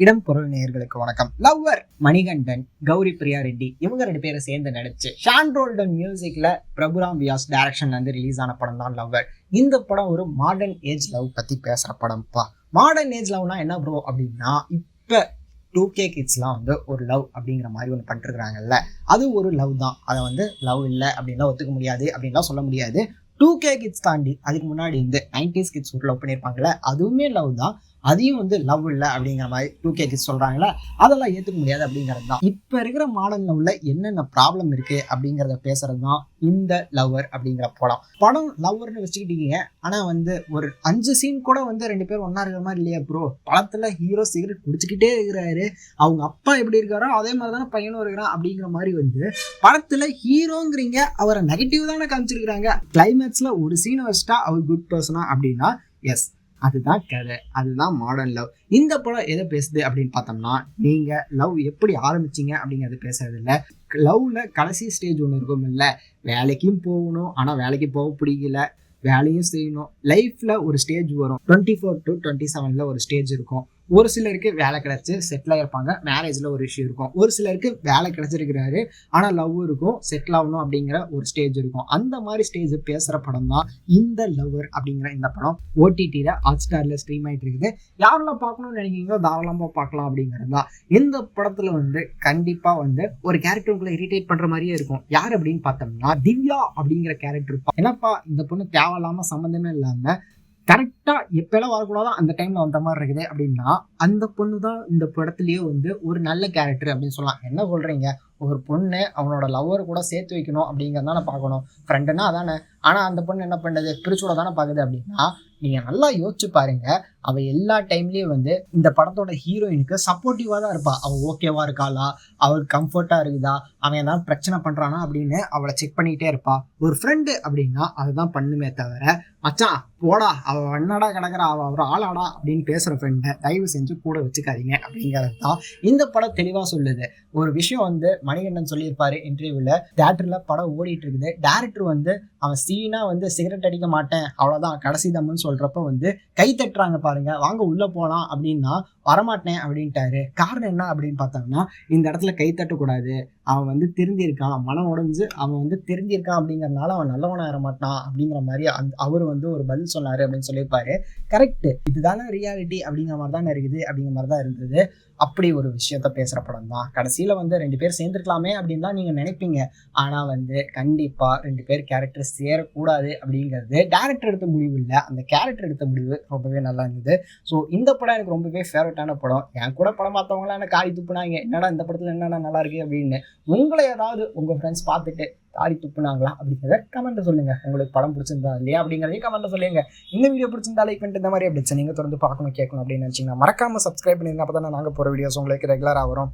இடம் பொருள் நேயர்களுக்கு வணக்கம். லவ்வர் மணிகண்டன், கௌரி பிரியா ரெட்டி இவங்க 2 பேரும் சேர்ந்து நடிச்சு ஷான் ரோல்டன் மியூசிக்ல பிரபுராம் வியாஸ் டைரக்ஷன்ல இருந்து ரிலீஸ் ஆன படம் தான் லவ்வர். இந்த படம் ஒரு மாடர்ன் ஏஜ் லவ் பத்தி பேசுற படம்ப்பா. மாடர்ன் ஏஜ் லவ்னா என்ன ப்ரோ அப்படின்னா, இப்ப 2K கிட்ஸ்லாம் ஒரு லவ் அப்படிங்கிற மாதிரி ஒன்று பண்ணிருக்கிறாங்கல்ல, அது ஒரு லவ் தான். அதை லவ் இல்லை அப்படின்லாம் ஒத்துக்க முடியாது, அப்படின்லாம் சொல்ல முடியாது. 2K கிட்ஸ் தாண்டி அதுக்கு முன்னாடி 90s கிட்ஸ் ஒரு லவ் பண்ணியிருப்பாங்கல்ல, அதுவுமே லவ் தான். அதையும் லவ் இல்லை அப்படிங்கிற மாதிரி 2K கிட்ஸ் சொல்றாங்களே, அதெல்லாம் ஏற்றுக்க முடியாது அப்படிங்கிறது தான். இப்போ இருக்கிற மாடர்ன் லவ்ல என்னென்ன ப்ராப்ளம் இருக்கு அப்படிங்கிறத பேசுறது தான் இந்த லவ்வர் அப்படிங்கிற படம். லவ்வர்னு வச்சுக்கிட்டீங்க, ஆனா ஒரு 5 சீன் கூட 2 பேரும் ஒன்னா இருக்கிற மாதிரி இல்லையா ப்ரோ? படத்துல ஹீரோ சிகரெட் குடிச்சுக்கிட்டே இருக்கிறாரு, அவங்க அப்பா எப்படி இருக்காரோ அதே மாதிரி தானே பையனும் இருக்கிறான் அப்படிங்கிற மாதிரி படத்துல ஹீரோங்கிறீங்க, அவரை நெகட்டிவ் தானே காமிச்சிருக்கிறாங்க. கிளைமேக்ஸ்ல ஒரு சீனை வச்சுட்டா அவர் குட் பர்சனா அப்படின்னா எஸ், அதுதான் கதை, அதுதான் மாடர்ன் லவ். இந்த படம் எதை பேசுது அப்படின்னு பார்த்தோம்னா, நீங்க லவ் எப்படி ஆரம்பிச்சீங்க அப்படிங்கிறது பேசுறது இல்லை. லவ்ல கடைசி ஸ்டேஜ் ஒன்று இருக்கும் இல்லை, வேலைக்கும் போகணும் ஆனா வேலைக்கு போக பிடிக்கல, வேலையும் செய்யணும். லைஃப்ல ஒரு ஸ்டேஜ் வரும், 24 to 27ல ஒரு ஸ்டேஜ் இருக்கும். ஒரு சிலருக்கு வேலை கிடைச்சி செட்டில் ஆகிருப்பாங்க, மேரேஜ்ல ஒரு இஷ்யூ இருக்கும். ஒரு சிலருக்கு வேலை கிடைச்சிருக்கிறாரு ஆனா லவ் இருக்கும், செட்டில் ஆகணும் அப்படிங்கிற ஒரு ஸ்டேஜ் இருக்கும். அந்த மாதிரி ஸ்டேஜ் பேசுற படம் தான் இந்த லவ்வர் அப்படிங்கிற இந்த படம். OTTல ஹாட்ஸ்டார்ல ஸ்ட்ரீம் ஆயிட்டு இருக்குது. யாரெல்லாம் பார்க்கணும்னு நினைக்கிறீங்களோ தாராளமா பார்க்கலாம் அப்படிங்கிறது தான். இந்த படத்துல கண்டிப்பா ஒரு கேரக்டருக்குள்ள இரிட்டேட் பண்ற மாதிரியே இருக்கும். யார் அப்படின்னு பார்த்தோம்னா திவ்யா அப்படிங்கிற கேரக்டர். என்னப்பா இந்த பொண்ணு தேவையில்லாம சம்மந்தமே இல்லாம கரெக்டா எப்பெல்லாம் வரக்கூடாதோ அந்த டைம்ல வந்த மாதிரி இருக்குது அப்படின்னா, அந்த பொண்ணு தான் இந்த படத்துலயே ஒரு நல்ல கேரக்டர் அப்படின்னு சொல்லலாம். என்ன சொல்றீங்க, ஒரு பொண்ணு அவனோட லவ்வர் கூட சேர்த்து வைக்கணும் அப்படிங்கிறதான பார்க்கணும். ஃப்ரெண்டுன்னா அதானே. ஆனா அந்த பொண்ணு என்ன பண்ணுது, பிரிச்சோட தானே பார்க்குது. அப்படின்னா நீங்க நல்லா யோசிச்சு பாருங்க, அவ எல்லா டைம்லயும் இந்த படத்தோட ஹீரோயினுக்கு சப்போர்ட்டிவா தான் இருப்பா. அவ ஓகேவா இருக்காளா, அவளுக்கு கம்ஃபர்ட்டா இருக்குதா, அவன் ஏதாவது பிரச்சனை பண்றானா அப்படின்னு அவளை செக் பண்ணிட்டே இருப்பா. ஒரு ஃப்ரெண்டு அப்படின்னா அதுதான் பண்ணுமே தவிர, மச்சான் போடா அவ என்னடா கிடக்குறா, அவ ஒரு ஆளாடா அப்படின்னு பேசுற ஃப்ரெண்டை தயவு செஞ்சு கூட வச்சுக்காதீங்க அப்படிங்கிறது தான் இந்த படம் தெளிவா சொல்லுது. ஒரு விஷயம் மணிகண்டன் சொல்லியிருப்பாரு இன்டர்வியூல, தியேட்டர்ல படம் ஓடிட்டு இருக்குது, டைரக்டர் அவன் சீனா சிகரெட் அடிக்க மாட்டேன் அவ்வளவுதான் கடைசி தம்முன்னு சொல்றப்ப கை தட்டுறாங்க பாருங்க, வாங்க உள்ள போலாம் அப்படின்னா வரமாட்டேன் அப்படின்ட்டாரு. காரணம் என்ன அப்படின்னு பார்த்தோம்னா, இந்த இடத்துல கை தட்டக்கூடாது, அவன் திருந்திருக்கான், மனம் உடைஞ்சு அவன் திருந்திருக்கான் அப்படிங்கறதுனால அவன் நல்லவனா ஏற மாட்டான் அப்படிங்கிற மாதிரி அவரு ஒரு பதில் சொன்னாரு அப்படின்னு சொல்லியிருப்பாரு. கரெக்ட், இதுதானே ரியாலிட்டி அப்படிங்கிற மாதிரி தானே இருக்குது அப்படிங்கிற மாதிரி தான் இருந்தது. அப்படி ஒரு விஷயத்த பேசுற படம் தான். கடைசியில 2 பேர் சேர்ந்துருக்கலாமே அப்படின்னு தான் நீங்க நினைப்பீங்க. ஆனா கண்டிப்பா 2 பேர் கேரக்டர் சேரக்கூடாது அப்படிங்கிறது டைரக்டர் எடுத்த முடிவு இல்லை, அந்த கேரக்டர் எடுத்த முடிவு ரொம்பவே நல்லா இருந்தது. ஸோ இந்த படம் எனக்கு ரொம்பவே ஃபேவரட்டான படம். என் கூட படம் பார்த்தவங்களாம் என்ன காரி துப்புனாங்க, என்னடா இந்த படத்துல என்னடா நல்லா இருக்கு அப்படின்னு. உங்களை ஏதாவது உங்க ஃப்ரெண்ட்ஸ் பார்த்துட்டு காரி துப்புனாங்களா அப்படிங்கிறத கமெண்ட்ல சொல்லுங்க. உங்களுக்கு படம் பிடிச்சிருந்தா இல்லையா அப்படிங்கிறதையும் கமெண்ட்ல சொல்லுங்க. இந்த வீடியோ பிடிச்சிருந்தா லைக் பண்ணிட்டு இந்த மாதிரி அப்டேட்ஸ் நீங்க தொடர்ந்து பார்க்கணும் கேட்கணும் அப்படின்னு நினைச்சீங்கன்னா மறக்காம சப்ஸ்கிரைப் பண்ணிருங்க. அப்பதான் நாங்க போற வீடியோஸ் உங்களுக்கு ரெகுலரா வரும்.